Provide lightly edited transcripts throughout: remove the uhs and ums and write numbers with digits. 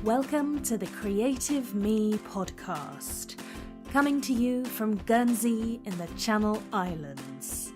Welcome to the Creative Me podcast, coming to you from Guernsey in the Channel Islands.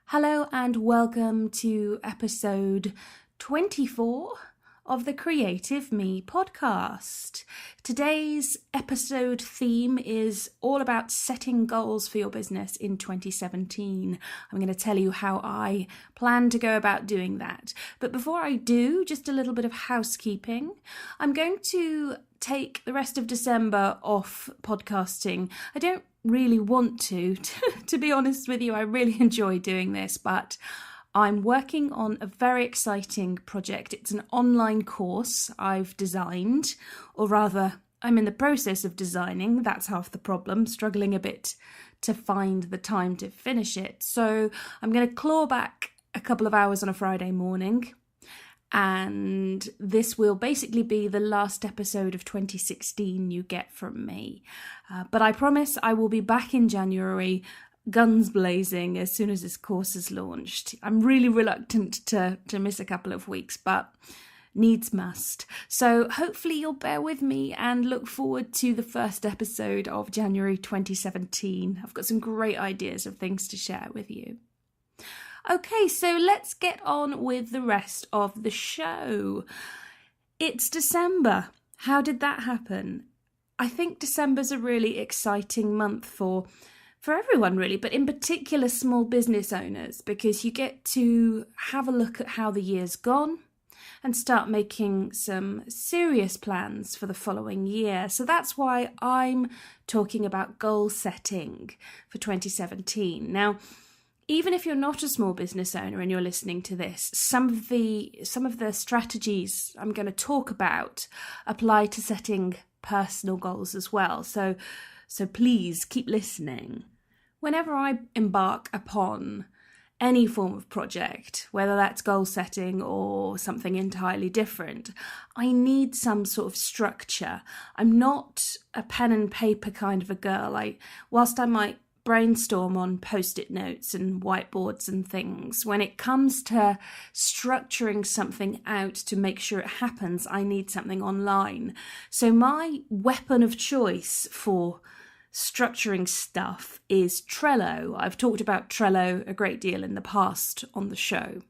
Hello and welcome to episode 24 of the Creative Me podcast. Today's episode theme is all about setting goals for your business in 2017. I'm going to tell you how I plan to go about doing that. But before I do, just a little bit of housekeeping. I'm going to take the rest of December off podcasting. I don't really want to be honest with you. I really enjoy doing this, but I'm working on a very exciting project. It's an online course I've designed, or rather, I'm in the process of designing. That's half the problem, struggling a bit to find the time to finish it. So I'm going to claw back a couple of hours on a Friday morning, and this will basically be the last episode of 2016 you get from me. But I promise I will be back in January, guns blazing, as soon as this course is launched. I'm really reluctant to miss a couple of weeks, but needs must. So hopefully you'll bear with me and look forward to the first episode of January 2017. I've got some great ideas of things to share with you. Okay, so let's get on with the rest of the show. It's December. How did that happen? I think December's a really exciting month for everyone really, but in particular small business owners, because you get to have a look at how the year's gone and start making some serious plans for the following year. So that's why I'm talking about goal setting for 2017. Now, even if you're not a small business owner and you're listening to this, some of the strategies I'm going to talk about apply to setting personal goals as well. So please keep listening. Whenever I embark upon any form of project, whether that's goal setting or something entirely different, I need some sort of structure. I'm not a pen and paper kind of a girl. Whilst I might brainstorm on post-it notes and whiteboards and things, when it comes to structuring something out to make sure it happens, I need something online. So my weapon of choice for structuring stuff is Trello. I've talked about Trello a great deal in the past on the show.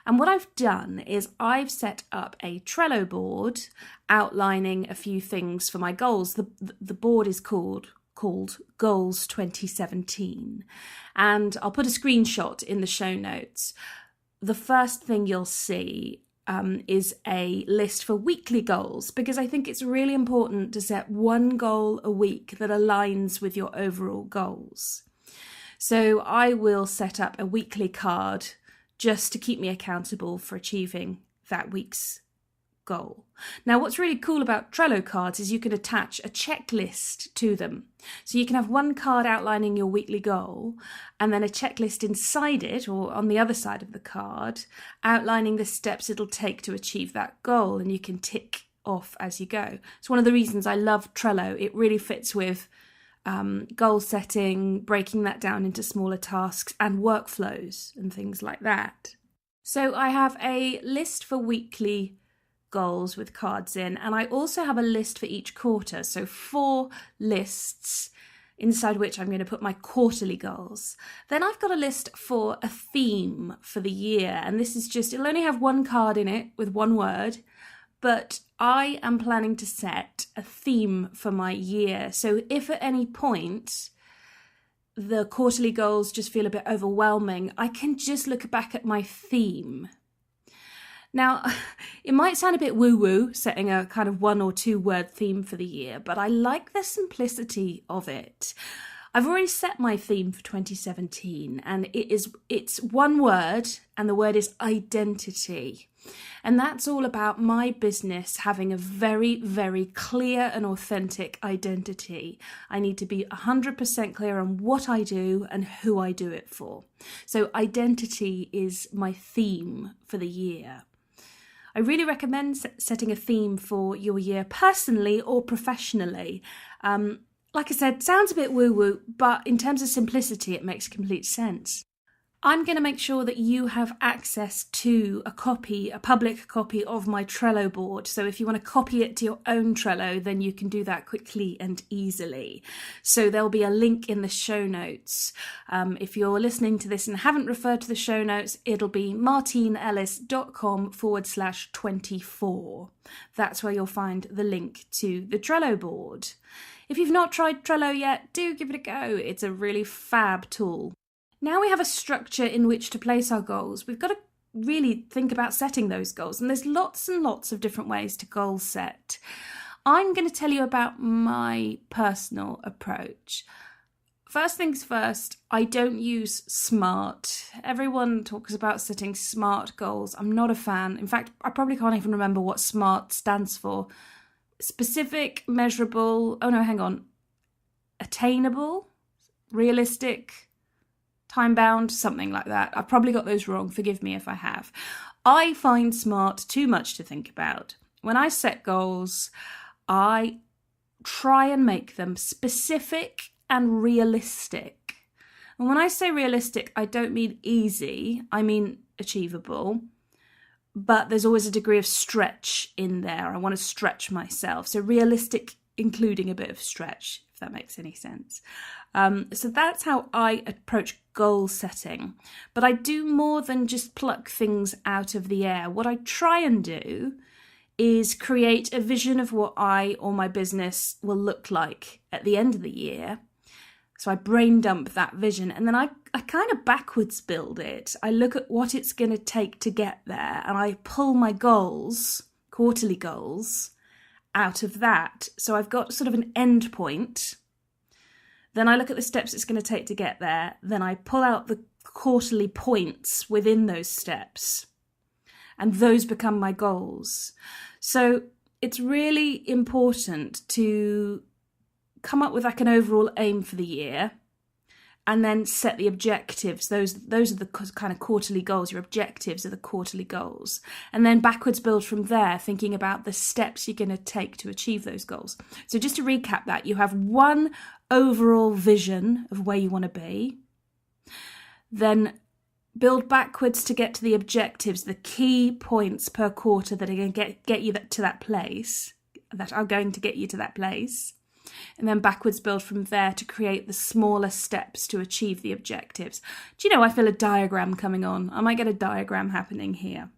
And what I've done is I've set up a Trello board outlining a few things for my goals. The board is called Goals 2017. And I'll put a screenshot in the show notes. The first thing you'll see is a list for weekly goals, because I think it's really important to set one goal a week that aligns with your overall goals. So I will set up a weekly card just to keep me accountable for achieving that week's goal. Now, what's really cool about Trello cards is you can attach a checklist to them. So you can have one card outlining your weekly goal and then a checklist inside it, or on the other side of the card, outlining the steps it'll take to achieve that goal, and you can tick off as you go. It's one of the reasons I love Trello. It really fits with goal setting, breaking that down into smaller tasks and workflows and things like that. So I have a list for weekly goals with cards in, and I also have a list for each quarter, so 4 lists inside which I'm going to put my quarterly goals. Then I've got a list for a theme for the year, and this is just, it'll only have one card in it with one word, but I am planning to set a theme for my year. So if at any point the quarterly goals just feel a bit overwhelming, I can just look back at my theme. Now, it might sound a bit woo-woo, setting a kind of 1 or 2 word theme for the year, but I like the simplicity of it. I've already set my theme for 2017, and it's one word, and the word is identity. And that's all about my business having a very, very clear and authentic identity. I need to be 100% clear on what I do and who I do it for. So identity is my theme for the year. I really recommend setting a theme for your year personally or professionally. Like I said, sounds a bit woo-woo, but in terms of simplicity, it makes complete sense. I'm going to make sure that you have access to a public copy of my Trello board. So if you want to copy it to your own Trello, then you can do that quickly and easily. So there'll be a link in the show notes. If you're listening to this and haven't referred to the show notes, it'll be martinellis.com/24. That's where you'll find the link to the Trello board. If you've not tried Trello yet, do give it a go. It's a really fab tool. Now we have a structure in which to place our goals, we've got to really think about setting those goals. And there's lots and lots of different ways to goal set. I'm going to tell you about my personal approach. First things first, I don't use SMART. Everyone talks about setting SMART goals. I'm not a fan. In fact, I probably can't even remember what SMART stands for. Specific, measurable, attainable, realistic, time-bound, something like that. I've probably got those wrong. Forgive me if I have. I find SMART too much to think about. When I set goals, I try and make them specific and realistic. And when I say realistic, I don't mean easy. I mean achievable. But there's always a degree of stretch in there. I want to stretch myself. So realistic, including a bit of stretch, if that makes any sense. So that's how I approach goal setting. But I do more than just pluck things out of the air. What I try and do is create a vision of what I or my business will look like at the end of the year. So I brain dump that vision, and then I kind of backwards build it. I look at what it's going to take to get there, and I pull my goals, quarterly goals, out of that. So I've got sort of an end point. Then I look at the steps it's going to take to get there. Then I pull out the quarterly points within those steps, and those become my goals. So it's really important to come up with like an overall aim for the year and then set the objectives. Those are the kind of quarterly goals. Your objectives are the quarterly goals. And then backwards build from there, thinking about the steps you're going to take to achieve those goals. So just to recap that, you have one overall vision of where you want to be. Then build backwards to get to the objectives, the key points per quarter that are going to get you to that place, that are going to get you to that place. And then backwards build from there to create the smaller steps to achieve the objectives. Do you know, I feel a diagram coming on. I might get a diagram happening here.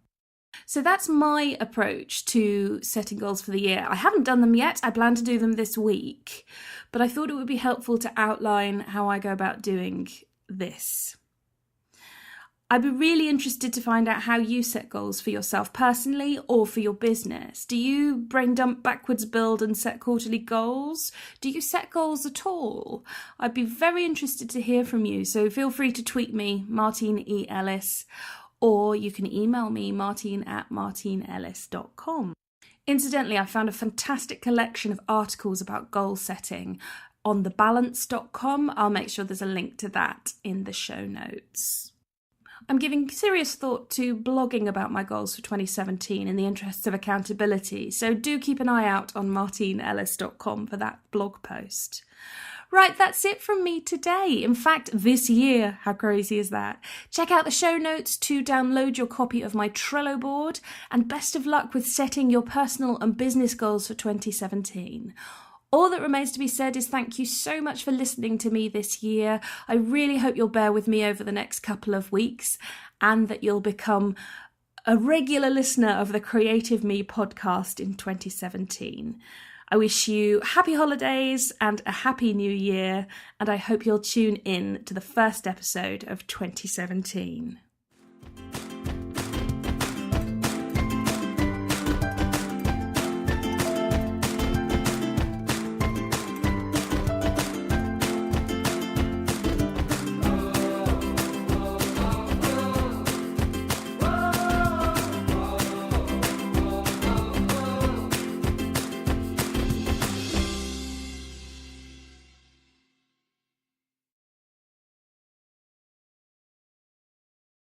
So that's my approach to setting goals for the year. I haven't done them yet. I plan to do them this week. But I thought it would be helpful to outline how I go about doing this. I'd be really interested to find out how you set goals for yourself personally or for your business. Do you brain dump, backwards build and set quarterly goals? Do you set goals at all? I'd be very interested to hear from you. So feel free to tweet me, Martine E. Ellis, or you can email me, martine@martinellis.com. Incidentally, I found a fantastic collection of articles about goal setting on thebalance.com. I'll make sure there's a link to that in the show notes. I'm giving serious thought to blogging about my goals for 2017 in the interests of accountability, so do keep an eye out on martinellis.com for that blog post. Right, that's it from me today. In fact, this year. How crazy is that? Check out the show notes to download your copy of my Trello board, and best of luck with setting your personal and business goals for 2017. All that remains to be said is thank you so much for listening to me this year. I really hope you'll bear with me over the next couple of weeks and that you'll become a regular listener of the Creative Me podcast in 2017. I wish you happy holidays and a happy new year, and I hope you'll tune in to the first episode of 2017.